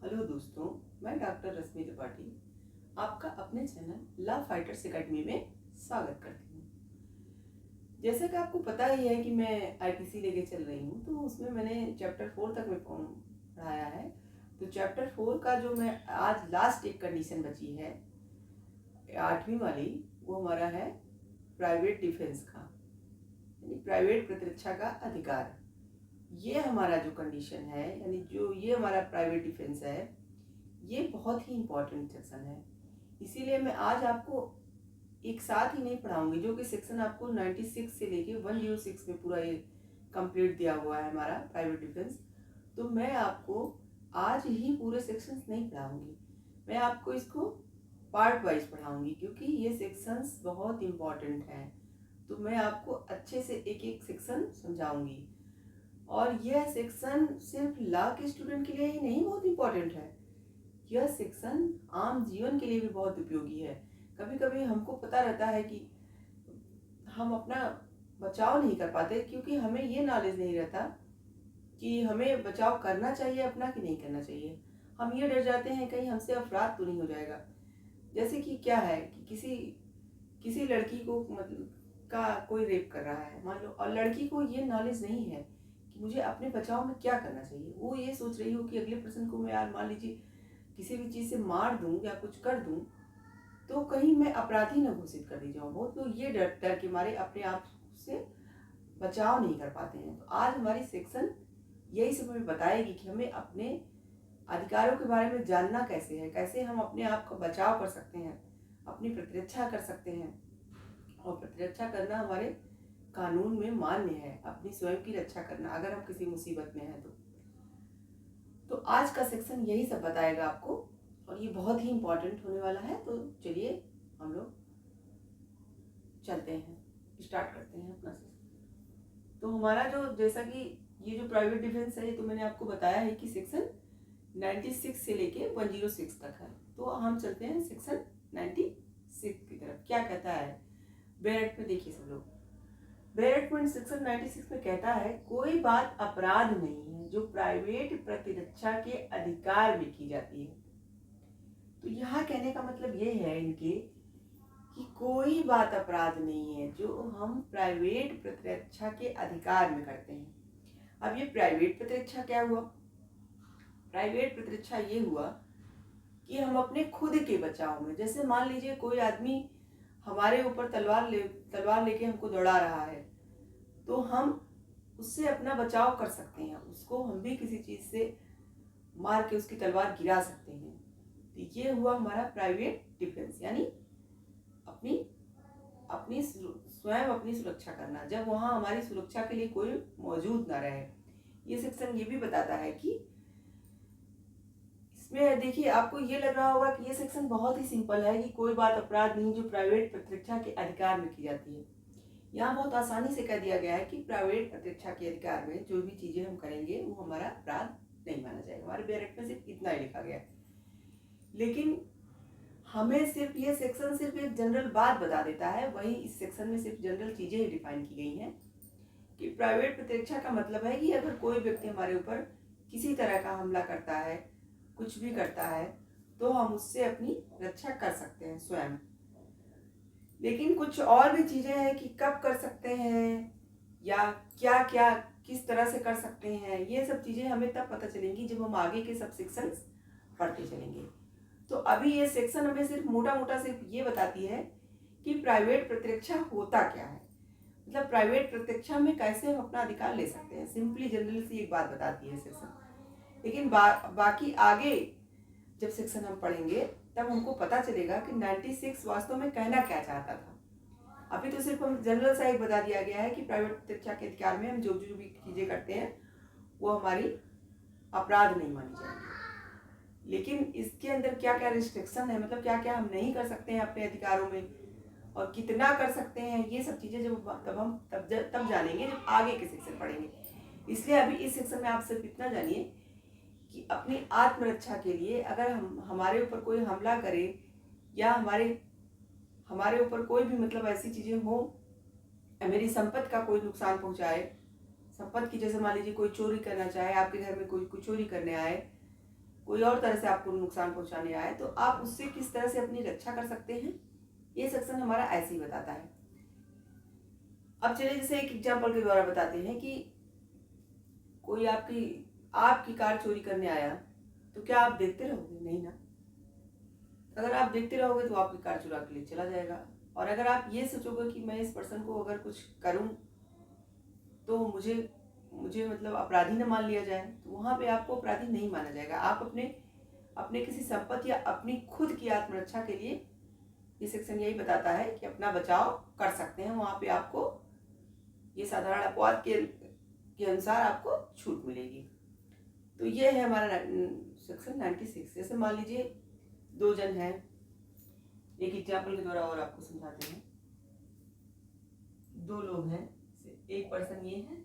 Hello दोस्तों, मैं doctor रश्मि त्रिपाठी आपका अपने चैनल लव फाइटर्स एकेडमी में स्वागत करती हूँ। जैसा कि आपको पता ही है कि मैं आईपीसी लेके चल रही हूँ, तो उसमें मैंने चैप्टर 4 तक में पढ़ाया है। तो चैप्टर 4 का जो मैं आज लास्ट एक कंडीशन बची है 8वीं वाली, वो हमारा है प्राइवेट डिफेंस का, यानी प्राइवेट प्रतिरक्षा का अधिकार। ये हमारा जो कंडीशन है, यानी जो ये हमारा प्राइवेट डिफेंस है, ये बहुत ही इम्पोर्टेंट सेक्शन है। इसीलिए मैं आज आपको एक साथ ही नहीं पढ़ाऊंगी, जो कि सेक्शन आपको 96 से लेके 106 में पूरा ये कंप्लीट दिया हुआ है हमारा प्राइवेट डिफेंस। तो मैं आपको आज ही पूरे सेक्शंस नहीं पढ़ाऊंगी, मैं आपको इसको पार्ट वाइज पढ़ाऊंगी, क्योंकि ये सेक्शंस बहुत इम्पोर्टेंट हैं। तो मैं आपको अच्छे से एक एक सेक्शन समझाऊंगी। और यह सेक्शन सिर्फ लॉ के स्टूडेंट के लिए ही नहीं बहुत इम्पोर्टेंट है, यह सेक्शन आम जीवन के लिए भी बहुत उपयोगी है। कभी कभी हमको पता रहता है कि हम अपना बचाव नहीं कर पाते, क्योंकि हमें ये नॉलेज नहीं रहता कि हमें बचाव करना चाहिए अपना कि नहीं करना चाहिए। हम ये डर जाते हैं कहीं हमसे अपराध तो नहीं हो जाएगा। जैसे कि क्या है कि किसी किसी लड़की को मतलब का कोई रेप कर रहा है मान लो, और लड़की को ये नॉलेज नहीं है कि मुझे अपने बचाव में क्या करना चाहिए। वो ये सोच रही हो कि अगले पर्सन को मैं यार मान लीजिए किसी भी चीज़ से मार दूं या कुछ कर दूं, तो कहीं मैं अपराधी न घोषित कर दी जाऊँ। बहुत लोग ये डर डर के मारे अपने आप से बचाव नहीं कर पाते हैं। तो आज हमारी सेक्शन यही सब हमें बताएगी कि हमें अपने अधिकारों के बारे में जानना कैसे है, कैसे हम अपने आप का बचाव कर सकते हैं, अपनी प्रतिरक्षा कर सकते हैं। और प्रतिरक्षा करना हमारे कानून में मान्य है, अपनी स्वयं की रक्षा करना अगर हम किसी मुसीबत में हैं तो आज का सेक्शन यही सब बताएगा आपको, और ये बहुत ही इम्पोर्टेंट होने वाला है। तो चलिए हम लोग चलते हैं, स्टार्ट करते हैं अपना सेक्शन। तो हमारा जो जैसा कि ये जो प्राइवेट डिफेंस है, ये तो मैंने आपको बताया है कि सेक्शन 96 से लेके 106 तक है। तो हम चलते हैं सेक्शन 96 की तरफ। क्या कहता है बेरेट में, देखिए सब लोग, बेरेट में सेक्शन 96 में कहता है कोई बात अपराध नहीं है जो प्राइवेट प्रतिरक्षा के अधिकार में की जाती है। तो यहाँ कहने का मतलब ये है इनके कि कोई बात अपराध नहीं है जो हम प्राइवेट प्रतिरक्षा के अधिकार में करते हैं। अब ये प्राइवेट प्रतिरक्षा क्या हुआ? प्राइवेट प्रतिरक्षा ये हुआ कि हम अपने खुद के बचाव में, जैसे मान लीजिए कोई आदमी हमारे ऊपर तलवार लेके हमको दौड़ा रहा है, तो हम उससे अपना बचाव कर सकते हैं, उसको हम भी किसी चीज से मार के उसकी तलवार गिरा सकते हैं। तो ये हुआ हमारा प्राइवेट डिफेंस, यानी अपनी अपनी स्वयं अपनी सुरक्षा करना, जब वहां हमारी सुरक्षा के लिए कोई मौजूद ना रहे। ये सेक्शन ये भी बताता है कि इसमें देखिए आपको ये लग रहा होगा कि ये सेक्शन बहुत ही सिंपल है कि कोई बात अपराध नहीं जो प्राइवेट प्रतिरक्षा के अधिकार में की जाती है। यहाँ बहुत आसानी से कह दिया गया है कि प्राइवेट प्रतिरक्षा के अधिकार में जो भी चीजें हम करेंगे वो हमारा अपराध नहीं माना जाएगा। हमारे बेरेट में सिर्फ इतना ही लिखा गया है, लेकिन हमें सिर्फ ये सेक्शन सिर्फ एक जनरल बात बता देता है। वही इस सेक्शन में सिर्फ जनरल चीजें ही डिफाइन की गई हैं कि प्राइवेट प्रतिरक्षा का मतलब है कि अगर कोई व्यक्ति हमारे ऊपर किसी तरह का हमला करता है, कुछ भी करता है, तो हम उससे अपनी रक्षा कर सकते हैं स्वयं। लेकिन कुछ और भी चीजें हैं कि कब कर सकते हैं या क्या क्या किस तरह से कर सकते हैं, ये सब चीजें हमें तब पता चलेंगी जब हम आगे के सब सेक्शंस पढ़ते चलेंगे। तो अभी ये सेक्शन हमें सिर्फ मोटा मोटा सिर्फ ये बताती है कि प्राइवेट प्रतिरक्षा होता क्या है, मतलब प्राइवेट प्रतिरक्षा में कैसे हम अपना अधिकार ले सकते हैं। सिंपली जनरल सी एक बात बताती है सेक्शन। लेकिन बाकी आगे जब सेक्शन हम पढ़ेंगे तब हमको पता चलेगा कि 96 वास्तव में कहना क्या चाहता था। अभी तो सिर्फ हम जनरल सा एक बता दिया गया है कि प्राइवेट प्रतिरक्षा के अधिकार में हम जो जो भी चीजें करते हैं वो हमारी अपराध नहीं मानी जाएगी। लेकिन इसके अंदर क्या क्या रिस्ट्रिक्शन है, मतलब क्या क्या हम नहीं कर सकते हैं अपने अधिकारों में, और कितना कर सकते हैं, ये सब चीजें जब तब जानेंगे जब आगे के सेक्शन पढ़ेंगे। इसलिए अभी इस सेक्शन में आप सिर्फ इतना जानिए कि अपनी आत्मरक्षा के लिए अगर हमारे ऊपर कोई हमला करे या हमारे ऊपर कोई भी मतलब ऐसी चीजें हो, मेरी संपत्ति का कोई नुकसान पहुंचाए, संपत्ति की, जैसे मान लीजिए कोई चोरी करना चाहे, आपके घर में कोई चोरी करने आए, कोई और तरह से आपको नुकसान पहुंचाने आए तो आप उससे किस तरह से अपनी रक्षा कर सकते हैं, ये सेक्शन हमारा ऐसे ही बताता है। अब चलिए जैसे एक एग्जाम्पल के द्वारा बताते हैं कि कोई आपकी कार चोरी करने आया तो क्या आप देखते रहोगे? नहीं ना। अगर आप देखते रहोगे तो आपकी कार चुरा के लिए चला जाएगा। और अगर आप ये सोचोगे कि मैं इस पर्सन को अगर कुछ करूं तो मुझे मतलब अपराधी न मान लिया जाए, तो वहां पे आपको अपराधी नहीं माना जाएगा। आप अपने किसी संपत्ति या अपनी खुद की आत्मरक्षा के लिए ये सेक्शन यही बताता है कि अपना बचाव कर सकते हैं। वहां पे आपको ये साधारण अपवाद के अनुसार आपको छूट मिलेगी। तो ये है हमारा सेक्शन 96। जैसे मान लीजिए दो जन हैं, एक एग्जाम्पल के द्वारा और आपको समझाते हैं। दो लोग हैं, एक पर्सन ये है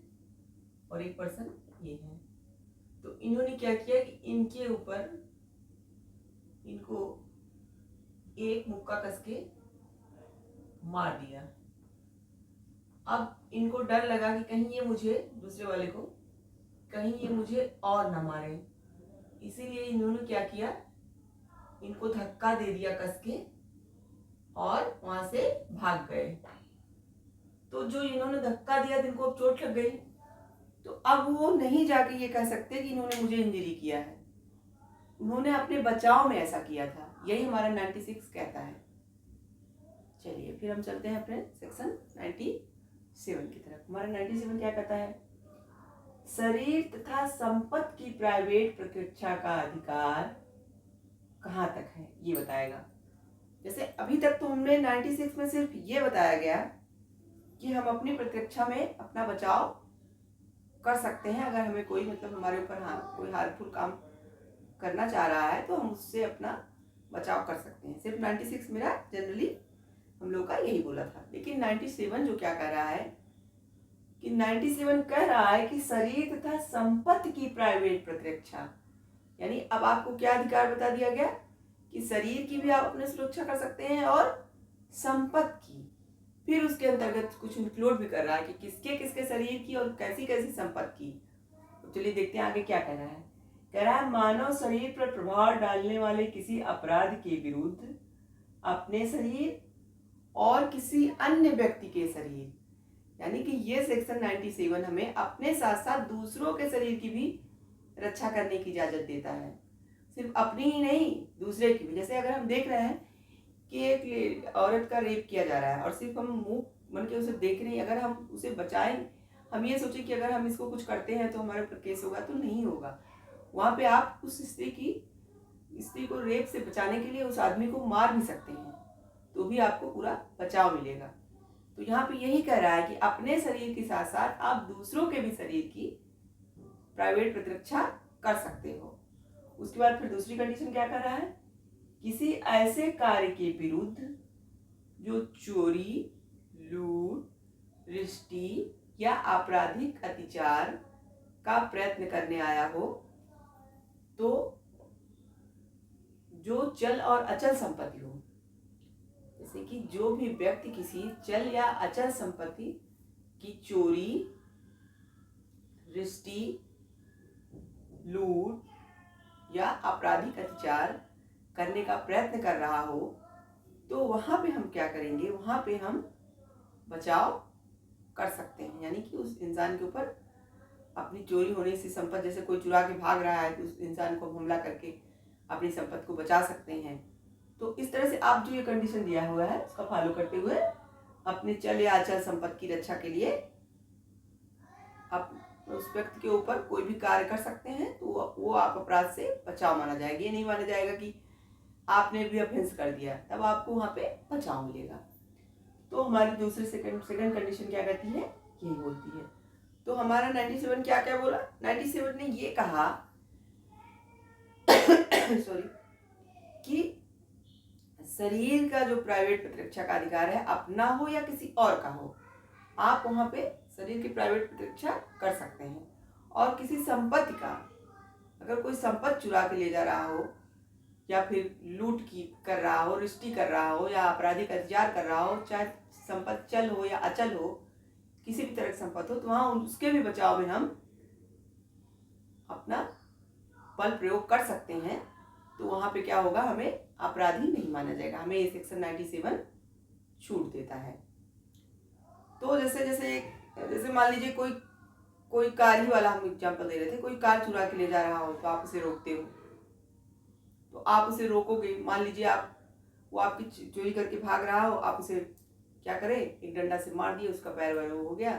और एक पर्सन ये है। तो इन्होंने क्या किया कि इनके ऊपर इनको एक मुक्का कस के मार दिया। अब इनको डर लगा कि कहीं ये मुझे दूसरे वाले को कहीं ये मुझे और ना मारे, इसीलिए इन्होंने क्या किया, इनको धक्का दे दिया कस के और वहां से भाग गए। तो जो इन्होंने धक्का दिया तो इनको अब चोट लग गई, तो अब वो नहीं जाके ये कह सकते कि इन्होंने मुझे इंजरी किया है, उन्होंने अपने बचाव में ऐसा किया था। यही हमारा 96 कहता है। चलिए फिर हम चलते हैं अपने सेक्शन 97 की तरफ। हमारा 97 क्या कहता है? शरीर तथा संपत्ति की प्राइवेट प्रतिरक्षा का अधिकार कहाँ तक है ये बताएगा। जैसे अभी तक तो हमने 96 में सिर्फ ये बताया गया कि हम अपनी प्रतिरक्षा में अपना बचाव कर सकते हैं। अगर हमें कोई मतलब हमारे ऊपर कोई हार्मफुल काम करना चाह रहा है तो हम उससे अपना बचाव कर सकते हैं। सिर्फ 96 मेरा जनरली हम लोग का यही बोला था। लेकिन 97 जो क्या कह रहा है कि 97 कह रहा है कि शरीर तथा संपत्ति की प्राइवेट प्रतिरक्षा, यानी अब आपको क्या अधिकार बता दिया गया कि शरीर की भी आप अपने सुरक्षा कर सकते हैं और संपत्ति की। फिर उसके अंतर्गत कुछ इंक्लूड भी कर रहा है कि किसके किसके शरीर की और कैसी कैसी संपत्ति की। तो चलिए देखते हैं आगे क्या कह रहा है। कह रहा है मानव शरीर पर प्रभाव डालने वाले किसी अपराध के विरुद्ध अपने शरीर और किसी अन्य व्यक्ति के शरीर, यानी कि ये सेक्शन 97 हमें अपने साथ साथ दूसरों के शरीर की भी रक्षा करने की इजाजत देता है। सिर्फ अपनी ही नहीं, दूसरे की भी। जैसे अगर हम देख रहे हैं कि एक औरत का रेप किया जा रहा है और सिर्फ हम मुंह बन के उसे देख रहे हैं, अगर हम उसे बचाएं, हम ये सोचें कि अगर हम इसको कुछ करते हैं तो हमारे ऊपर केस होगा, तो नहीं होगा। वहां पे आप उस स्त्री को रेप से बचाने के लिए उस आदमी को मार भी सकते हैं, तो भी आपको पूरा बचाव मिलेगा। तो यहाँ पे यही कह रहा है कि अपने शरीर के साथ साथ आप दूसरों के भी शरीर की प्राइवेट प्रतिरक्षा कर सकते हो। उसके बाद फिर दूसरी कंडीशन क्या कर रहा है? किसी ऐसे कार्य के विरुद्ध जो चोरी, लूट, रिश्ती या आपराधिक अत्याचार का प्रयत्न करने आया हो, तो जो चल और अचल संपत्ति हो, जैसे कि जो भी व्यक्ति किसी चल या अचल संपत्ति की चोरी, रिश्ती, लूट या आपराधिक अत्याचार करने का प्रयत्न कर रहा हो, तो वहां पे हम क्या करेंगे? वहां पे हम बचाव कर सकते हैं। यानी कि उस इंसान के ऊपर अपनी चोरी होने से संपत्ति, जैसे कोई चुरा के भाग रहा है तो उस इंसान को हमला करके अपनी संपत्ति को बचा सकते हैं। तो इस तरह से आप जो ये कंडीशन दिया हुआ है उसका फॉलो करते हुए अपने चल या अचल संपत्ति की रक्षा के लिए आप उस व्यक्ति के ऊपर कोई भी कार्य कर सकते हैं, तो वो आप अपराध से बचाव माना जाएगा। ये नहीं माना जाएगा कि आपने भी ऑफेंस कर दिया, तब आपको वहां पे बचाव मिलेगा। तो हमारी दूसरी सेकंड कंडीशन क्या कहती है? यही बोलती है। तो हमारा 97 क्या क्या बोला? 97 ने ये कहा सॉरी कि शरीर का जो प्राइवेट प्रतिरक्षा का अधिकार है, अपना हो या किसी और का हो, आप वहां पे शरीर की प्राइवेट प्रतिरक्षा कर सकते हैं। और किसी संपत्ति का, अगर कोई संपत्ति चुरा के ले जा रहा हो या फिर लूट की कर रहा हो, रिश्ती कर रहा हो या आपराधिक अत्याचार कर रहा हो, चाहे संपत्ति चल हो या अचल हो, किसी भी तरह की संपत्ति हो, तो वहां उसके भी बचाव में हम अपना बल प्रयोग कर सकते हैं तो वहाँ पे क्या होगा, हमें अपराधी नहीं माना जाएगा, हमें ये सेक्शन 97 छूट देता है। तो जैसे मान लीजिए कोई कार ही वाला हम एग्जांपल दे रहे थे, कोई कार चुरा के ले जा रहा हो तो आप उसे रोकते हो, तो आप उसे रोकोगे। मान लीजिए वो आपकी चोरी करके भाग रहा हो, आप उसे क्या करें, एक डंडा से मार दिए, उसका पैर वैर हो गया,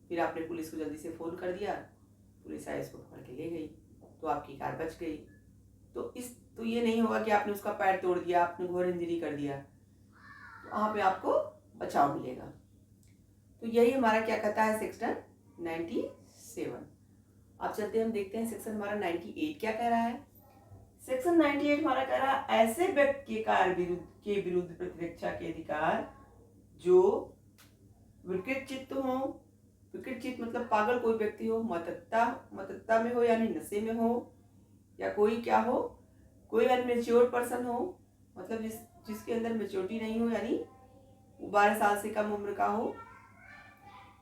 फिर आपने पुलिस को जल्दी से फ़ोन कर दिया, पुलिस आई, उसको पकड़ के ले गई, तो आपकी कार बच गई। तो ये नहीं होगा कि आपने उसका पैर तोड़ दिया, आपने घोर इंजरी कर दिया, तो वहाँ पे आपको बचाव मिलेगा। तो यही हमारा क्या कहता है सेक्शन 97। अब चलते हम देखते हैं सेक्शन हमारा 98 क्या कह रहा है। सेक्शन 98 हमारा कह रहा है ऐसे व्यक्ति के विरुद्ध प्रतिरक्षा के अधिकार जो विकृत चित्त हो। विकृत चित्त मतलब पागल कोई व्यक्ति हो, मतत्ता में हो यानी नशे में हो, या कोई क्या हो, कोई अनमेच्योर पर्सन हो, मतलब जिसके अंदर मेच्योरिटी नहीं हो, यानी वो 12 साल से कम उम्र का हो,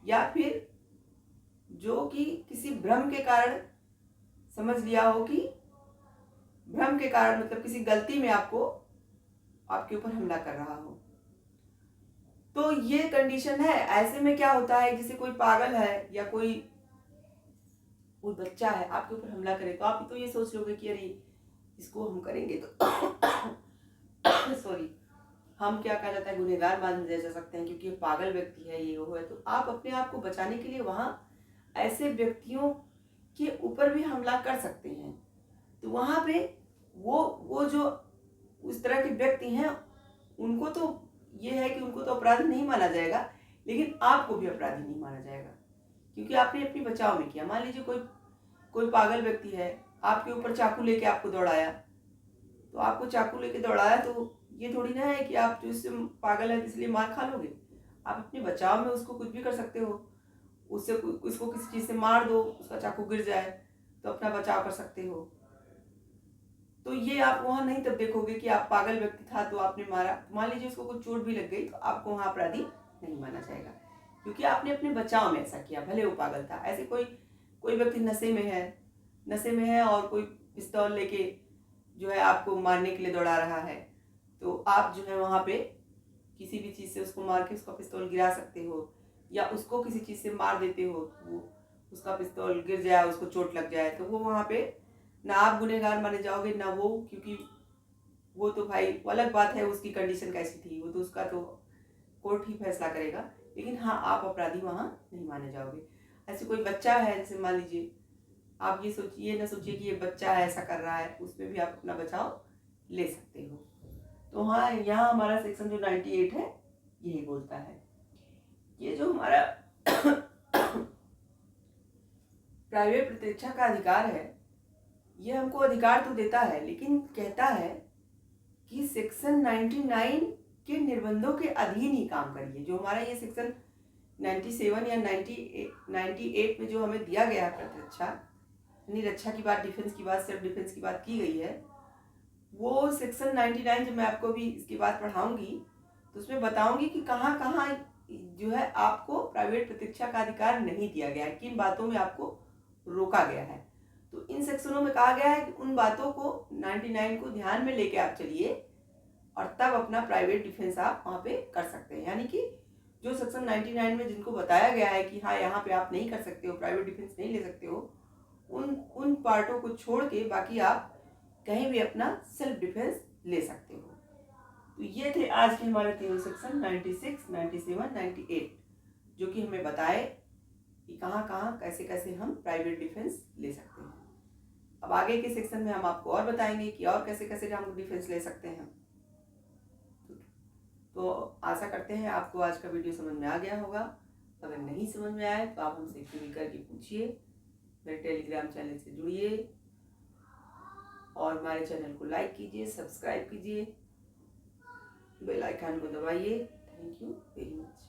या फिर जो कि किसी भ्रम के कारण समझ लिया हो कि भ्रम के कारण मतलब किसी गलती में आपके ऊपर हमला कर रहा हो। तो ये कंडीशन है। ऐसे में क्या होता है, जैसे कोई पागल है या कोई बच्चा है आपके ऊपर हमला करे, तो आप तो ये सोच लोगे कि अरे इसको हम करेंगे तो सॉरी, हम क्या कहा जाता है, गुनहगार माने जा सकते हैं, क्योंकि ये पागल व्यक्ति है, ये वो है। तो आप अपने आप को बचाने के लिए वहाँ ऐसे व्यक्तियों के ऊपर भी हमला कर सकते हैं। तो वहाँ पे वो जो उस तरह के व्यक्ति हैं, उनको तो ये है कि उनको तो अपराधी नहीं माना जाएगा, लेकिन आपको भी अपराधी नहीं माना जाएगा, क्योंकि आपने अपनी बचाव में किया। मान लीजिए कोई पागल व्यक्ति है, आपके ऊपर चाकू लेके आपको दौड़ाया, तो आपको चाकू लेके दौड़ाया, तो ये थोड़ी ना है कि आप जो इससे पागल है इसलिए मार खा लोगे। आप अपने बचाव में उसको कुछ भी कर सकते हो, उसको किसी चीज़ से मार दो, उसका चाकू गिर जाए तो अपना बचाव कर सकते हो। तो ये आप वहाँ नहीं तब देखोगे कि आप पागल व्यक्ति था तो आपने मारा। मान लीजिए उसको कुछ चोट भी लग गई तो आपको वहाँ अपराधी नहीं माना जाएगा, क्योंकि आपने अपने बचाव में ऐसा किया, भले वो पागल था। ऐसे कोई व्यक्ति नशे में है और कोई पिस्तौल लेके जो है आपको मारने के लिए दौड़ा रहा है, तो आप जो है वहाँ पे किसी भी चीज़ से उसको मार के उसका पिस्तौल गिरा सकते हो, या उसको किसी चीज़ से मार देते हो, वो उसका पिस्तौल गिर जाए, उसको चोट लग जाए, तो वो वहाँ पे ना आप गुनहगार माने जाओगे ना वो, क्योंकि वो तो भाई अलग बात है उसकी कंडीशन कैसी थी, वो तो उसका तो कोर्ट ही फैसला करेगा, लेकिन हाँ आप अपराधी वहाँ नहीं माने जाओगे। ऐसे कोई बच्चा है, जैसे मान लीजिए आप ये ना सोचिए कि ये बच्चा है ऐसा कर रहा है, उसमें भी आप अपना बचाव ले सकते हो। तो हाँ, यहाँ हमारा सेक्शन जो 98 है यही बोलता है। ये जो हमारा प्राइवेट प्रतिरक्षा का अधिकार है, ये हमको अधिकार तो देता है, लेकिन कहता है कि सेक्शन 99 के निर्बंधों के अधीन ही काम करिए। जो हमारा ये सेक्शन 97 या 98 में जो हमें दिया गया है प्रतिरक्षा, यानी रक्षा की बात, डिफेंस की बात, सेल्फ डिफेंस की बात की गई है, वो सेक्शन 99 जब मैं आपको भी इसके बाद पढ़ाऊंगी तो उसमें बताऊंगी कि कहाँ कहाँ जो है आपको प्राइवेट प्रतिरक्षा का अधिकार नहीं दिया गया है, किन बातों में आपको रोका गया है। तो इन सेक्शनों में कहा गया है कि उन बातों को 99 को ध्यान में लेके आप चलिए और तब अपना प्राइवेट डिफेंस आप वहाँ पे कर सकते हैं। यानी कि जो सेक्शन 99 में जिनको बताया गया है कि हाँ यहाँ पे आप नहीं कर सकते हो, प्राइवेट डिफेंस नहीं ले सकते हो, उन पार्टों को छोड़ के बाकी आप कहीं भी अपना सेल्फ डिफेंस ले सकते हो। तो ये थे आज के हमारे तीनों सेक्शन 96, 97, 98, जो कि हमें बताए कि कहाँ कहाँ कैसे कैसे हम प्राइवेट डिफेंस ले सकते हैं। अब आगे के सेक्शन में हम आपको और बताएंगे कि और कैसे कैसे हम डिफेंस ले सकते हैं। तो आशा करते हैं आपको आज का वीडियो समझ में आ गया होगा। अगर नहीं समझ में आए तो आप हमसे क्वेरी करके पूछिए, मेरे टेलीग्राम चैनल से जुड़िए और हमारे चैनल को लाइक कीजिए, सब्सक्राइब कीजिए, बेल आइकन को दबाइए। Thank you very much.